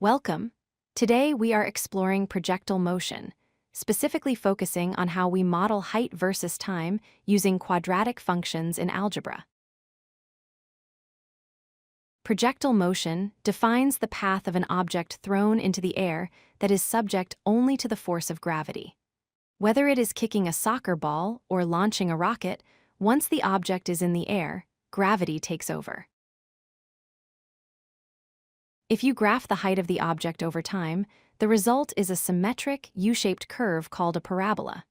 Welcome. Today we are exploring projectile motion, specifically focusing on how we model height versus time using quadratic functions in algebra. Projectile motion defines the path of an object thrown into the air that is subject only to the force of gravity. Whether it is kicking a soccer ball or launching a rocket, once the object is in the air, gravity takes over. If you graph the height of the object over time, the result is a symmetric, U-shaped curve called a parabola.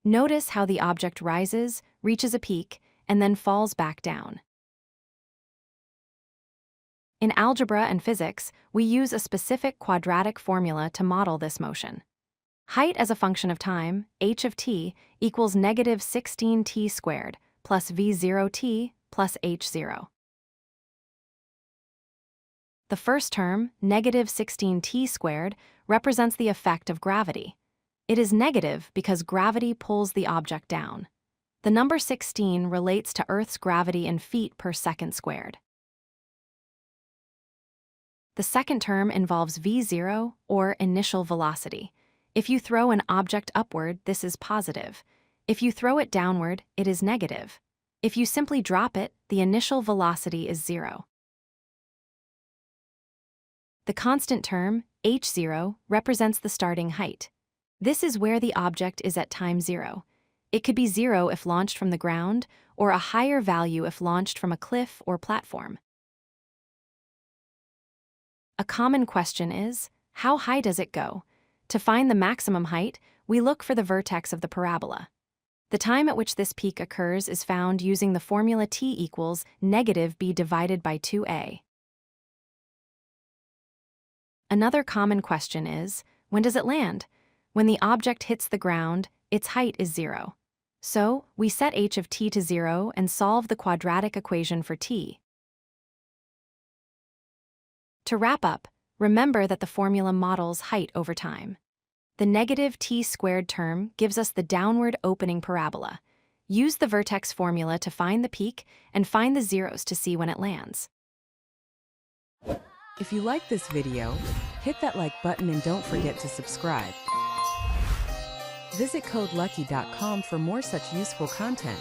Notice how the object rises, reaches a peak, and then falls back down. In algebra and physics, we use a specific quadratic formula to model this motion. Height as a function of time, h of t, equals negative 16t squared plus v0t plus h0. The first term, negative 16t squared, represents the effect of gravity. It is negative because gravity pulls the object down. The number 16 relates to Earth's gravity in feet per second squared. The second term involves v0, or initial velocity. If you throw an object upward, this is positive. If you throw it downward, it is negative. If you simply drop it, the initial velocity is 0. The constant term, h0, represents the starting height. This is where the object is at time 0. It could be 0 if launched from the ground, or a higher value if launched from a cliff or platform. A common question is, how high does it go? To find the maximum height, we look for the vertex of the parabola. The time at which this peak occurs is found using the formula t equals negative b divided by 2a. Another common question is, when does it land? When the object hits the ground, its height is 0. So, we set h of t to 0 and solve the quadratic equation for t. To wrap up, remember that the formula models height over time. The negative t squared term gives us the downward opening parabola. Use the vertex formula to find the peak and find the zeros to see when it lands. If you like this video, hit that like button and don't forget to subscribe. Visit codelucky.com for more such useful content.